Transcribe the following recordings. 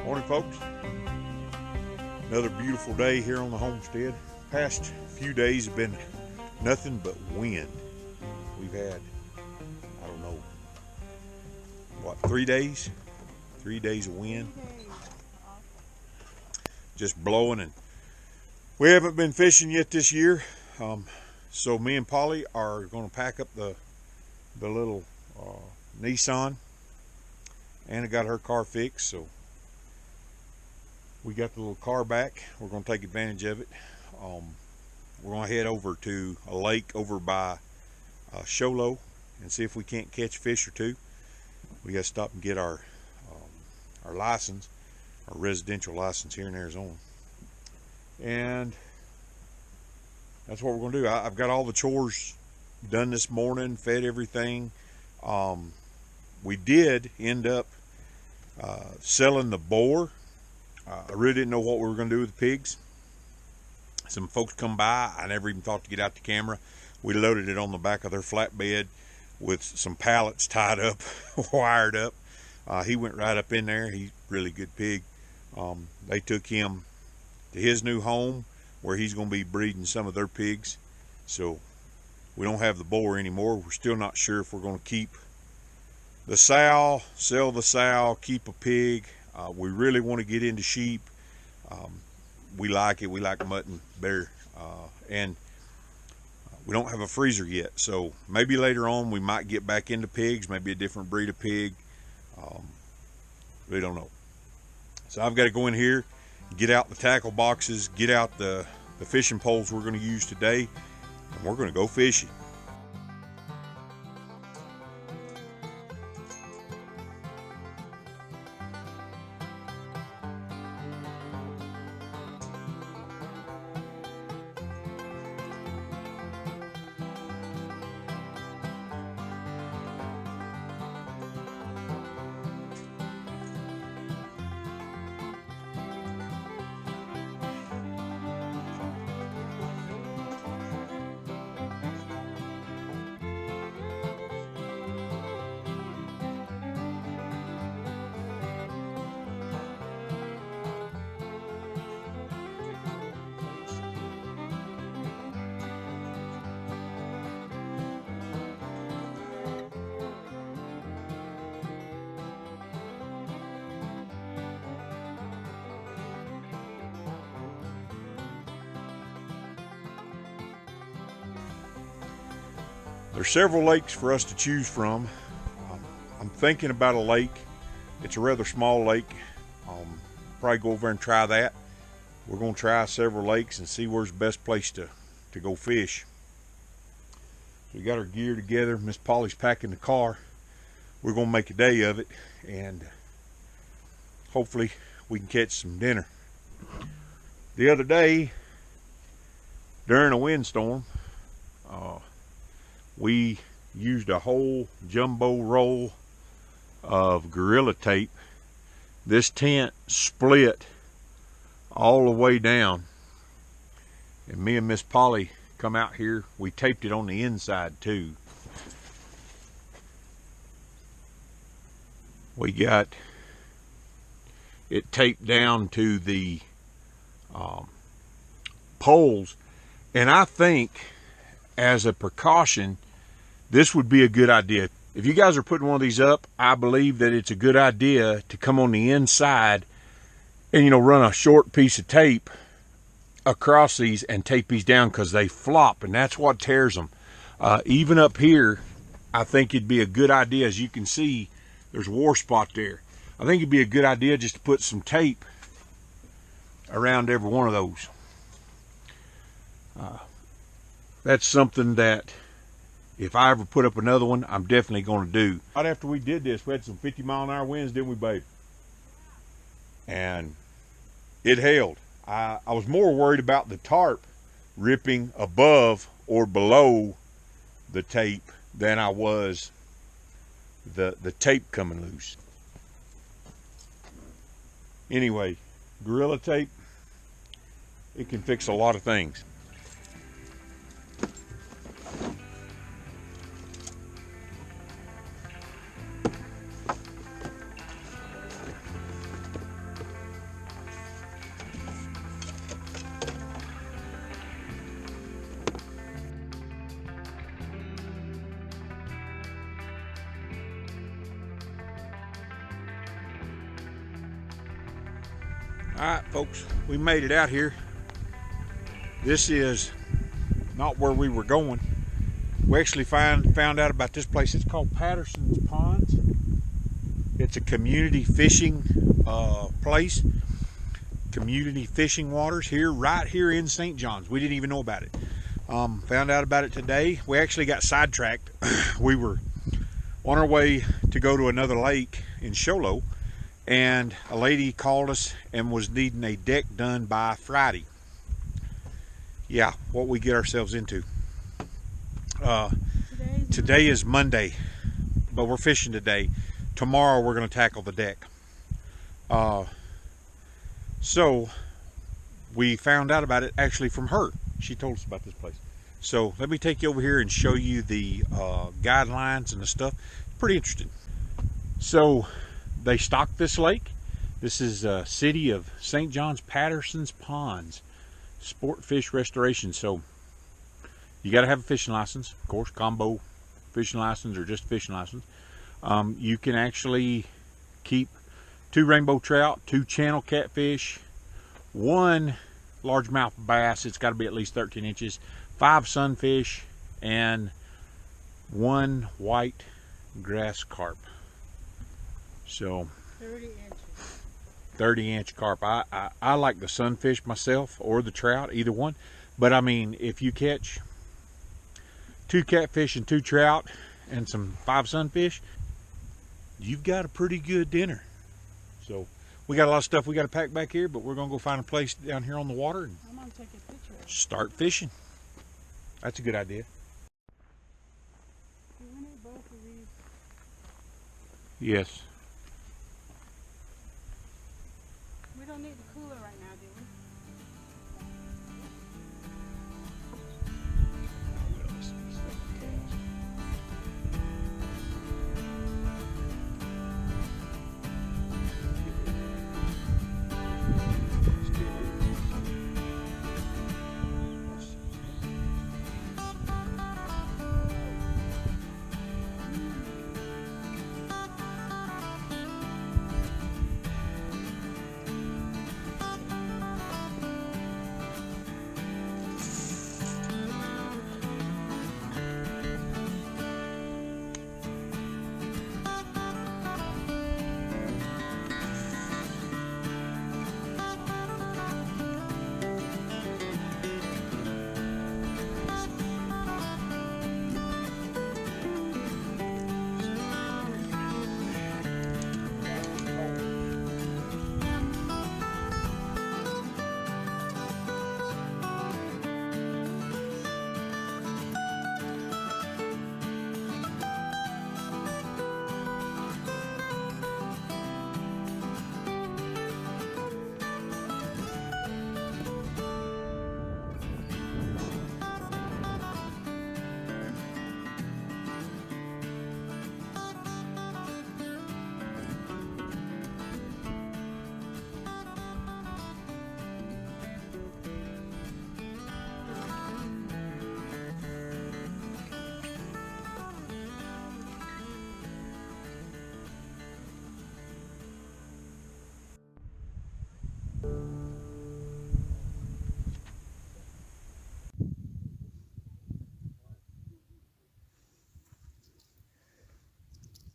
Morning, folks. Another beautiful day here on the homestead. Past few days have been nothing but wind. We've had, I don't know, what, 3 days? 3 days of wind. Just blowing, and we haven't been fishing yet this year. So me and Polly are going to pack up the little Nissan. Anna got her car fixed, so we got the little car back. We're going to take advantage of it. We're going to head over to a lake over by Sholo and see if we can't catch a fish or two. We got to stop and get our license, our residential license here in Arizona. And that's what we're going to do. I've got all the chores done this morning, fed everything. We did end up selling the boar. I really didn't know what we were going to do with the pigs. Some folks come by. I never even thought to get out the camera. We loaded it on the back of their flatbed with some pallets tied up, wired up. He went right up in there. He's a really good pig. They took him to his new home where he's going to be breeding some of their pigs. So we don't have the boar anymore. We're still not sure if we're going to keep the sow, sell the sow, keep a pig. We really want to get into sheep. We like it. We like mutton better. And we don't have a freezer yet. So maybe later on we might get back into pigs, maybe a different breed of pig. We don't know. So I've got to go in here, get out the tackle boxes, get out the fishing poles we're going to use today, and we're going to go fishing. There's several lakes for us to choose from. I'm thinking about a lake. It's a rather small lake. Probably go over and try that. We're going to try several lakes and see where's the best place to go fish. We got our gear together. Miss Polly's packing the car. We're going to make a day of it, and hopefully we can catch some dinner. The other day, during a windstorm, we used a whole jumbo roll of Gorilla Tape. This tent split all the way down, and me and Miss Polly come out here. We taped it on the inside too. We got it taped down to the poles, and I think as a precaution, this would be a good idea. If you guys are putting one of these up, I believe that it's a good idea to come on the inside and, run a short piece of tape across these and tape these down, because they flop, and that's what tears them. Even up here, I think it'd be a good idea. As you can see, there's a war spot there. I think it'd be a good idea just to put some tape around every one of those. That's something that if I ever put up another one, I'm definitely going to do. Right after we did this, we had some 50-mile-an-hour winds, didn't we, babe? And it held. I was more worried about the tarp ripping above or below the tape than I was the tape coming loose. Anyway, Gorilla Tape, it can fix a lot of things. Alright folks, we made it out here. This is not where we were going. We actually found out about this place. It's called Patterson's Ponds. It's a community fishing place. Community fishing waters here, right here in St. John's. We didn't even know about it. Found out about it today. We actually got sidetracked. We were on our way to go to another lake in Show Low, and a lady called us and was needing a deck done by Friday. Yeah, what we get ourselves into. Today is Monday, but we're fishing today. Tomorrow we're going to tackle the deck. So we found out about it actually from her. She told us about this place. So let me take you over here and show you the guidelines and the stuff. Pretty interesting. So they stocked this lake. This is City of St. John's Patterson's Ponds Sport Fish Restoration. So you got to have a fishing license, of course, combo fishing license or just fishing license. You can actually keep 2 rainbow trout, 2 channel catfish, 1 largemouth bass. It's got to be at least 13 inches, 5 sunfish, and 1 white grass carp. So 30 inches. 30-inch carp. I like the sunfish myself, or the trout, either one. But I mean, if you catch 2 catfish and 2 trout and some 5 sunfish, you've got a pretty good dinner. So we got a lot of stuff we got to pack back here, but we're gonna go find a place down here on the water and I'm gonna take a picture of it. Start fishing. That's a good idea. Do we need both of these? Yes. We don't need the cooler right now, do we?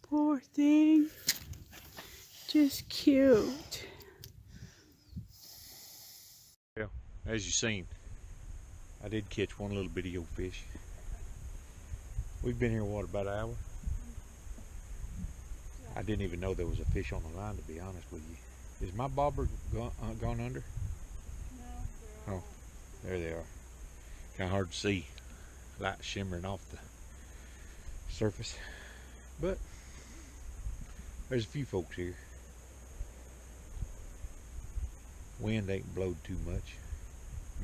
Poor thing. Just cute. Yeah, as you've seen, I did catch one little bitty old fish. We've been here, what, about an hour? I didn't even know there was a fish on the line, to be honest with you. Is my bobber gone under? No, Oh, there they are. Kind of hard to see. Light shimmering off the surface. But there's a few folks here. Wind ain't blowed too much.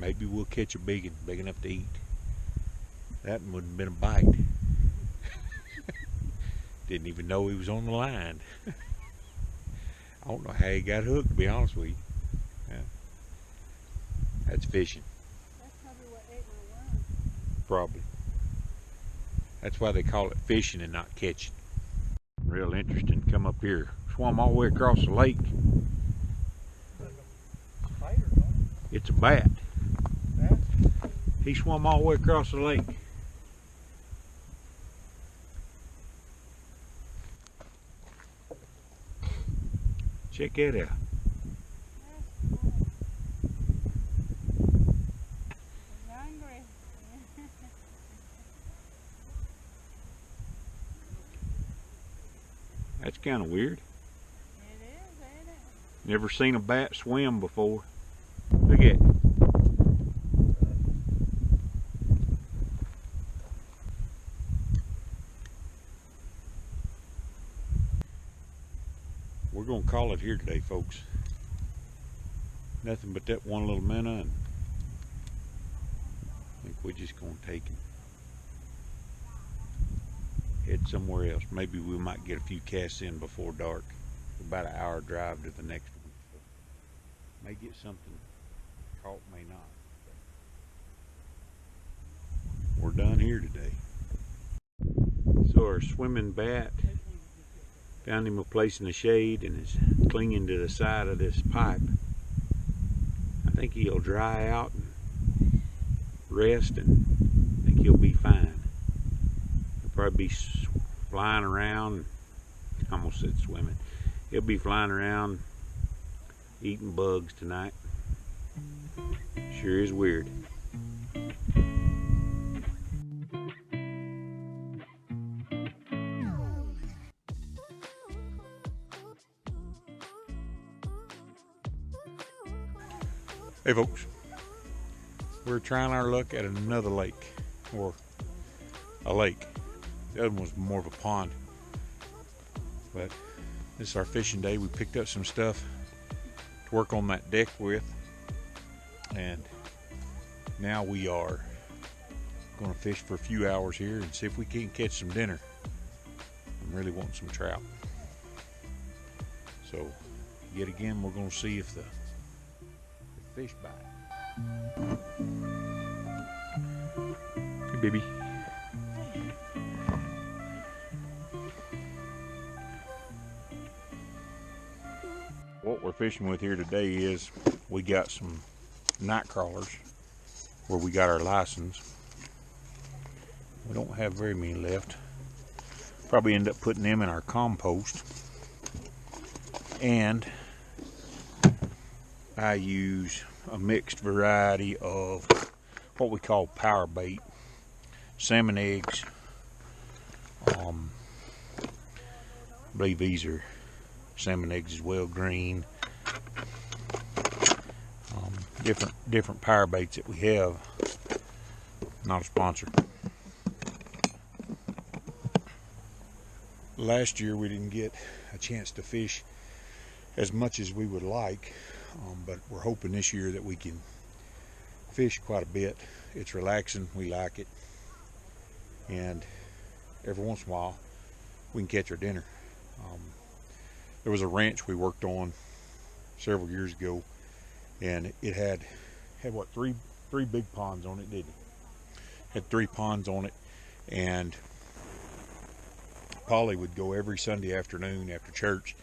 Maybe we'll catch a big one, big enough to eat. That one wouldn't have been a bite. Didn't even know he was on the line. I don't know how he got hooked, to be honest with you. Yeah. That's fishing. that's probably what ate my worm. Probably. That's why they call it fishing and not catching. Real interesting. Come up here. Swam all the way across the lake. It's a bat. Bat? He swam all the way across the lake. Check that out. He's hungry. That's kind of weird. It is, ain't it? Never seen a bat swim before. Look at it. We're gonna call it here today, folks. Nothing but that one little minnow, and I think we're just gonna take him. Head somewhere else. Maybe we might get a few casts in before dark. About an hour drive to the next one. So may get something caught, may not. We're done here today. So our swimming bat found him a place in the shade and is clinging to the side of this pipe. I think he'll dry out and rest, and I think he'll be fine. He'll probably be flying around. I almost said swimming. He'll be flying around eating bugs tonight. Sure is weird. Hey folks, we're trying our luck at another lake, or a lake. The other one was more of a pond. But this is our fishing day. We picked up some stuff to work on that deck with, and now we are going to fish for a few hours here and see if we can catch some dinner. I'm really wanting some trout. So yet again, we're going to see if the fish bite. Hey baby. What we're fishing with here today is we got some night crawlers where we got our license. We don't have very many left. Probably end up putting them in our compost. And I use a mixed variety of what we call power bait, salmon eggs. I believe these are salmon eggs as well, green. Different power baits that we have. Not a sponsor. Last year we didn't get a chance to fish as much as we would like. But we're hoping this year that we can fish quite a bit. It's relaxing, we like it, and every once in a while we can catch our dinner. There was a ranch we worked on several years ago, and it had what, three big ponds on it, didn't it? Had 3 ponds on it, and Polly would go every Sunday afternoon after church,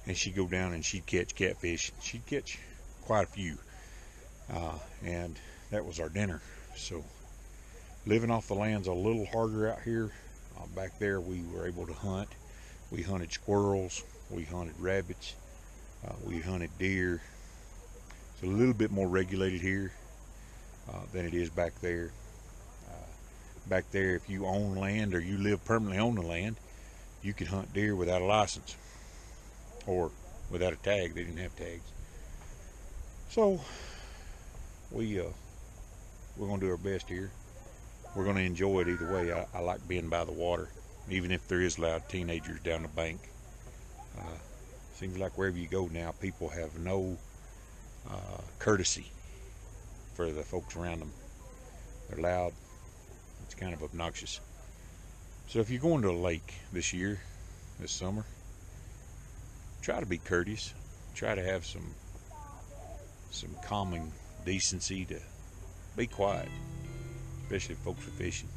and she'd go down and she'd catch catfish. She'd catch quite a few, and that was our dinner. So living off the land's a little harder out here. Back there we were able to hunt. We hunted squirrels, we hunted rabbits, we hunted deer. It's a little bit more regulated here than it is back there. Back there, if you own land or you live permanently on the land, you could hunt deer without a license or without a tag. They didn't have tags. So we're gonna do our best here. We're gonna enjoy it either way. I like being by the water, even if there is loud teenagers down the bank. Seems like wherever you go now, people have no courtesy for the folks around them. They're loud. It's kind of obnoxious. So if you're going to a lake this summer, try to be courteous. Try to have some common decency to be quiet, especially if folks are fishing.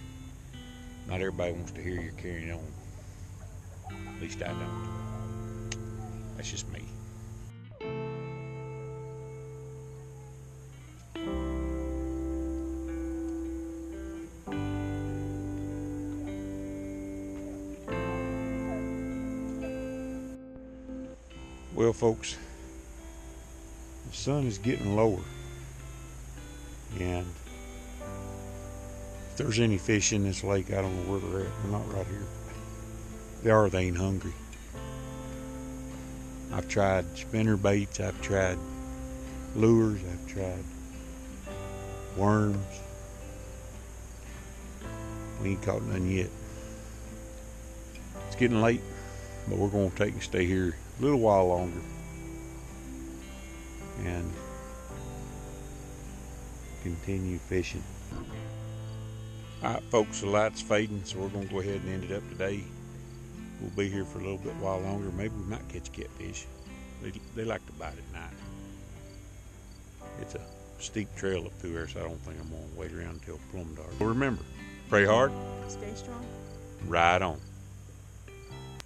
Not everybody wants to hear you're carrying on. At least I don't. That's just me. Well, folks, the sun is getting lower, and if there's any fish in this lake, I don't know where they're at. They're not right here. If they are, they ain't hungry. I've tried spinner baits, I've tried lures, I've tried worms. We ain't caught none yet. It's getting late, but we're going to stay here a little while longer and continue fishing. Alright folks, the light's fading, so we're going to go ahead and end it up today. We'll be here for a little bit while longer. Maybe we might catch catfish. They like to bite at night. It's a steep trail up through there, so I don't think I'm going to wait around until plumb dark. But remember, pray hard, Stay strong. ride on.